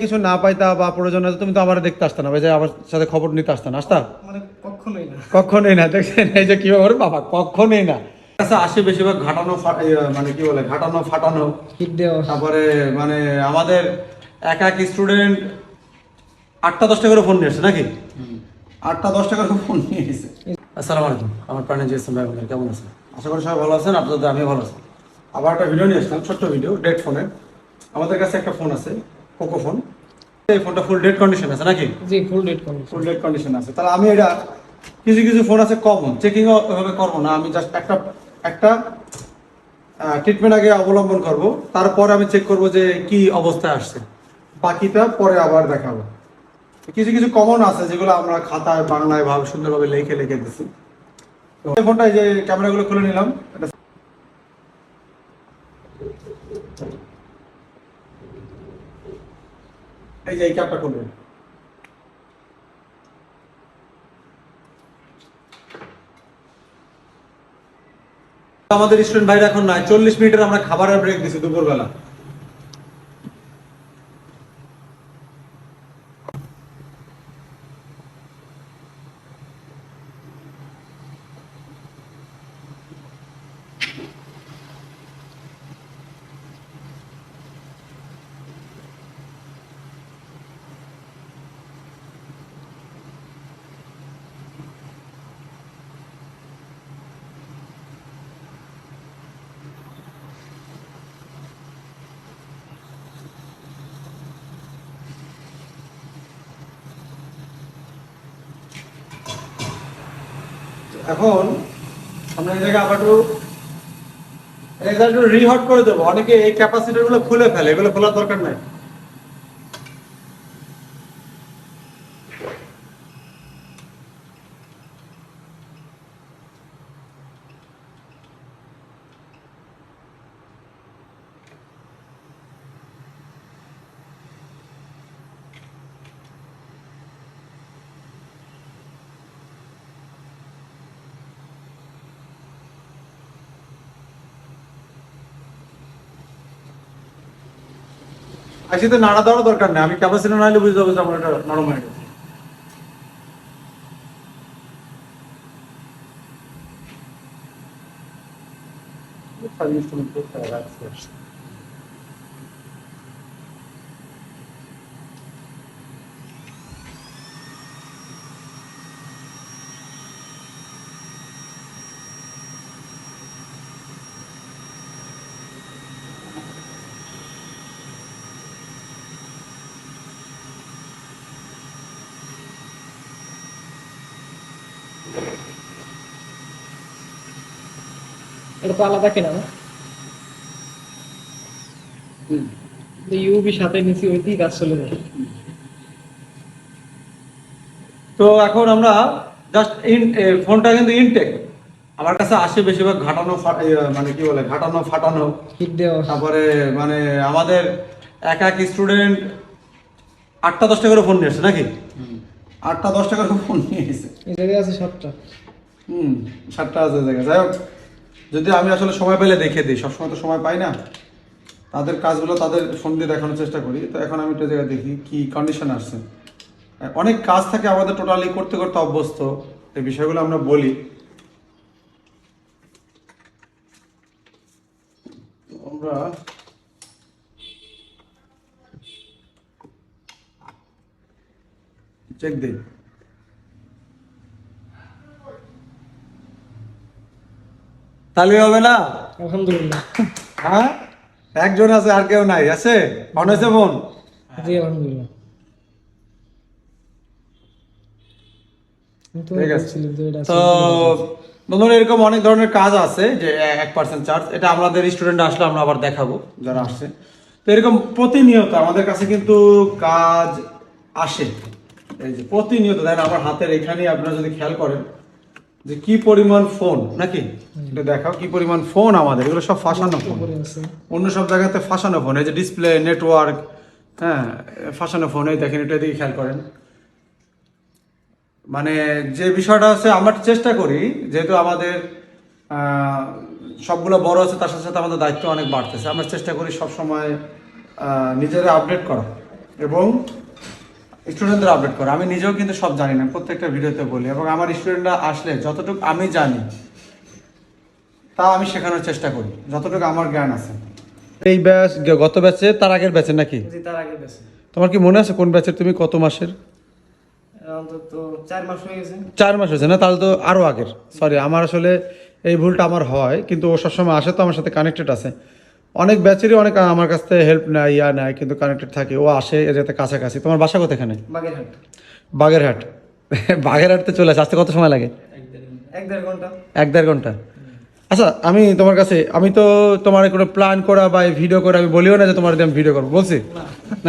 কিছু না পাইতা বা প্রয়োজন আছে তুমি তো আমার দেখতে আসতা না, ভাই যে আমার সাথে খবর নিতে আসতা না, আসতা মানে কখনোই না। দেখছেন এই যে কিভাবে ওরে বাবা, কখনোই না। কাছে আসে বেশিরভাগ ঘাটানো মানে কি বলে ঘাটানো ফাটানো, হিট দেওয়া। তারপরে মানে আমাদের এক এক স্টুডেন্ট 8টা-10টা করে ফোন নিয়ে আসছে নাকি, 8টা-10টা করে ফোন নিয়ে এসেছে। আসসালামু আলাইকুম, আমার প্রাণের জিএসএম ভাই বোনেরা, কেমন আছেন? আশা করি সবাই ভালো আছেন, আপনাদের আমি ভালো আছি। আবার একটা ভিডিও নিয়ে আসলাম, ছোট্ট ভিডিও, ডেড ফোনের। আমাদের কাছে একটা ফোন আছে, পোকো ফোন। এই ফোনটা ফুল ডেড কন্ডিশন আছে নাকি? জি, ফুল ডেট কন্ডিশন। ফুল ডেড কন্ডিশন আছে। তাহলে আমি এটা কিছু কিছু ফোন আছে কমন, চেকিংও এভাবে করবো না, আমি জাস্ট একটা ট্রিটমেন্ট আগে অবলম্বন করব, তারপরে আমি চেক করব যে কি অবস্থায় আসছে, বাকিটা পরে আবার দেখাবো। কিছু কিছু কমন আছে যেগুলো আমরা খাতায় বাংলায় ভাবে সুন্দরভাবে লিখে লিখে দিচ্ছি। তো এই ফোনটা যে ক্যামেরাগুলো খুলে নিলাম, এই যে এই ক্যাপটা খুলবেন। আমাদের স্টুডেন্ট ভাইরা এখন নাই, 40 মিনিটের আমরা খাবারের ব্রেক দিছি দুপুরবেলা। এখন আমরা এই জায়গায় আবার একটু রিহট করে দেবো। অনেকে এই ক্যাপাসিটর গুলো খুলে ফেলে, এগুলো খোলার দরকার নাই। আইসিতে নাড়া দেওয়ার দরকার নেই, আমি ক্যাপাসিটর নাইলে বুঝতে পারবো যে আমার এটা নরম হয়ে গেছে। এটা তো আলাদা কেনা না? ইউবি সাথে নিচে ওই দিকে কাজ চলে যায়। তো এখন আমরা জাস্ট ফোনটা কিন্তু ইনটেক। আমার কাছে আসে বেশিরভাগ ঘাটানো মানে কি বলে ঘাটানো ফাটানো, হিট দেওয়া। তারপরে মানে আমাদের এক এক স্টুডেন্ট 8টা-10টা করে ফোন নিয়ে আসছে নাকি, 8টা-10টা করে ফোন নিয়ে এসেছে। এই জায়গায় আছে 7টা। 7টা আছে জায়গা। যাই হোক, যদি আমি আসলে সময় পেলে দেখে দিই, সবসময় তো সময় পাই না, তাদের কাজগুলো তাদের ফোন দিয়ে দেখানোর চেষ্টা করি। তো এখন আমি একটা জায়গায় দেখি কি কন্ডিশন আসছে। অনেক কাজ থাকে আমাদের, টোটালি করতে করতে অভ্যস্ত, এই বিষয়গুলো আমরা বলি। আমরা চেক দিই। তাহলে হবে না? আলহামদুলিল্লাহ। হ্যাঁ, একজন আছে আর কেউ নাই, আছে অন হয়েছে ফোন। জি আলহামদুলিল্লাহ। ঠিক আছে। তো বন্ধুরা, এরকম অনেক ধরনের কাজ আছে যে 1% চার্জ, এটা আমাদের স্টুডেন্ট আসলে আমরা আবার দেখাবো যারা আসছে। তো এরকম প্রতিনিয়ত আমাদের কাছে কিন্তু কাজ আসে, এই যে প্রতিনিয়ত। দেখেন আমার হাতের এখানে, আপনারা যদি খেয়াল করেন যে কি পরিমাণ ফোন নাকি, এটা দেখাও কি পরিমাণ ফোন আমাদের, এগুলো সব ফাঁসানো ফোন। অন্য সব জায়গাতে ফাঁসানো ফোন, এই যে ডিসপ্লে নেটওয়ার্ক, হ্যাঁ ফাঁসানো ফোন। এই দেখেন, এটা দিকে খেয়াল করেন। মানে যে বিষয়টা হচ্ছে, আমরা চেষ্টা করি, যেহেতু আমাদের সবগুলো বড় আছে, তার সাথে সাথে আমাদের দায়িত্ব অনেক বাড়তেছে, আমরা চেষ্টা করি সবসময় নিজেরা আপডেট করা। এবং স্টুডেন্টদের আপডেট করে। আমি নিজেও কিন্তু সব জানি না, প্রত্যেকটা ভিডিওতে বলি, এবং আমার স্টুডেন্টরা আসলে যতটুকু আমি জানি তা আমি শেখানোর চেষ্টা করি, যতটুকু আমার জ্ঞান আছে। এই ব্যাচ গত ব্যাচে, তার আগের ব্যাচে নাকি? জি, তার আগে গেছে তোমার কি মনে আছে কোন ব্যাচের তুমি, কত মাসের? অন্তত 4 মাস হয়ে গেছে। 4 মাস হয়েছে না? তাহলে তো আরও আগের। সরি, আমার আসলে এই ভুলটা আমার হয়, কিন্তু ও সবসময় আসে তো আমার সাথে কানেক্টেড আছে। অনেক ব্যাচেরই অনেক আমার কাছ থেকে হেল্প নেয়, নেয়, কিন্তু কানেক্টেড থাকে। ও আসে এ যাতে কাছাকাছি। তোমার বাসা কোথায়? এখানে বাগেরহাট। বাগেরহাট। বাগেরহাটতে চলে আসে, আসতে কত সময় লাগে? 1-1.5 ঘন্টা। 1-1.5 ঘন্টা। আচ্ছা, আমি তোমার কাছে, আমি তো তোমার কোনো প্ল্যান করা বা ভিডিও করে আমি বলিও না যে তোমার দিয়ে আমি ভিডিও করবো, বলছি?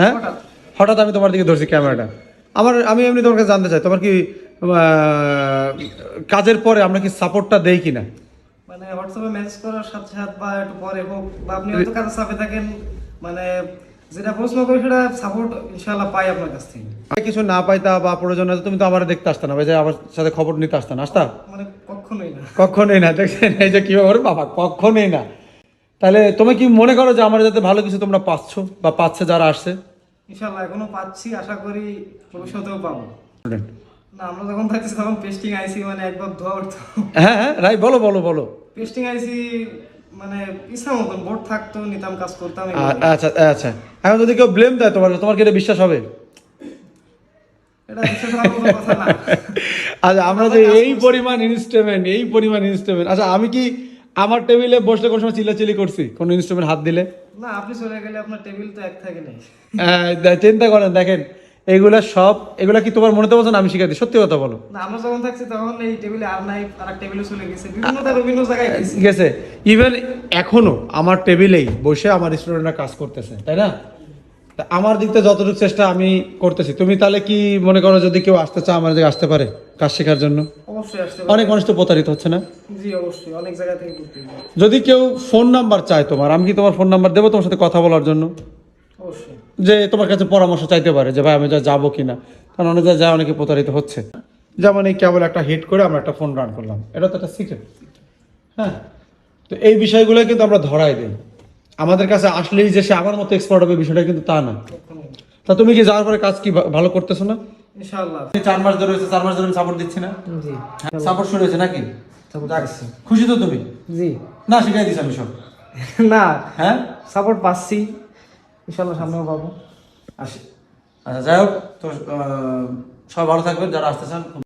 হ্যাঁ, হঠাৎ আমি তোমার দিকে ধরছি ক্যামেরাটা। আমি এমনি তোমার কাছে জানতে চাই, তোমার কি কাজের পরে আমরা কি সাপোর্টটা দেই কিনা? মানে হোয়াটসঅ্যাপে মেসেজ করার সাথে সাথে বা একটু পরে হোক, বা আপনি হয়তো কাজের চাপে থাকেন, মানে যেটা প্রশ্ন করি সেটা সাপোর্ট ইনশাআল্লাহ পাই আপনার কাছ থেকে। কিছু না পাইতা বা প্রয়োজন হতো, তুমি তো আমার দেখতে আসতা না, ভাই, যে আমার সাথে খবর নিতে আসতা না? আসতা? মানে কখনোই না। কখনোই না। দেখছেন এই যে কিভাবে ওরে বাবা, কখনোই না। তাহলে তুমি কি মনে করো যে আমার যাতে ভালো কিছু তোমরা পাচ্ছ বা পাচ্ছে যারা আসছে? ইনশাআল্লাহ এখনো পাচ্ছি, আশা করি ভবিষ্যতেও পাবো। না, আমরা যখন থাকছি তখন পেস্টিং আইসি মানে একবার ধোয়া উঠতো। হ্যাঁ হ্যাঁ, রাই, বলো বলো বলো। পেস্টিং আইসি মানে ইচ্ছা মতন বোর্ড থাকতো, নিতাম, কাজ করতাম। আচ্ছা আচ্ছা, এখন যদি কেউ ব্লেম দেয় তোমার, তোমার কি এটা বিশ্বাস হবে? এটা বিশ্বাস করার মতো কথা না। আচ্ছা, আমরা যে এই পরিমাণ ইনস্ট্রুমেন্ট, আচ্ছা আমি কি আমার টেবিলে বসলে কোনো সময় চিল্লাচিল্লি করছি কোনো ইনস্ট্রুমেন্ট হাত দিলে? না, আপনি চলে গেলে আপনার টেবিল তো এক থাকে নাই। চিন্তা করেন, দেখেন এগুলা কি তোমার মনে তো বলছো না আমি শিখাই দিই? সত্যি কথা বলো। না, আমরা যখন থাকছি তখন এই টেবিলে আর নাই, আরেক টেবিলে চলে গেছে, বিভিন্ন জায়গায় গেছে। গেছে। ইভেন এখনো আমার টেবিলেই বসে আমার স্টুডেন্টরা কাজ করতেছে, তাই না? তা আমার দিক থেকে যতটুকু চেষ্টা আমি করতেছি। তুমি তাহলে কি মনে করো যদি কেউ আসতে চায় আমার দিকে আসতে পারে কাজ শেখার জন্য? অবশ্যই আসতে অনেক মানুষ তো প্রতারিত হচ্ছে না? জি অবশ্যই, অনেক জায়গা থেকে করতে হবে। যদি কেউ ফোন নাম্বার চায় তোমার, আমি কি তোমার ফোন নাম্বার দেবো তোমার সাথে কথা বলার জন্য? অবশ্যই। যে তোমার কাছে পরামর্শ চাইতে পারে যে ভাই আমি যাবো কিনা, কারণ অনেক জায়গায় যায় অনেকে প্রতারিত হচ্ছে। যেমন এই কেবল একটা হিট করে আমরা একটা ফোন রান করলাম, এটা তো একটা সিক্রেট। হ্যাঁ, তো এই বিষয়গুলো কিন্তু আমরা ধরাই দিই। আমাদের কাছে আসলেই যে সে আমার মতো এক্সপার্ট হবে বিষয়টা কিন্তু তা না। কখনোই না। তা তুমি কি যাওয়ার পরে কাজ কি ভালো করতেছো না? ইনশাআল্লাহ। 4 মাস ধরে হয়েছে, 4 মাস ধরে আমি সাপোর্ট দিচ্ছি না? জি। সাপোর্ট শুরু হয়েছে নাকি? Support যাক, পাচ্ছি। খুশি তো তুমি? জি। না, শিখাই দিছি আমি সব। না, হ্যাঁ, সাপোর্ট পাচ্ছি, ইনশাআল্লাহ সামনেও পাবো। আচ্ছা, যাই হোক, তো সবাই ভালো থাকবেন, যারা আসতে চান খুব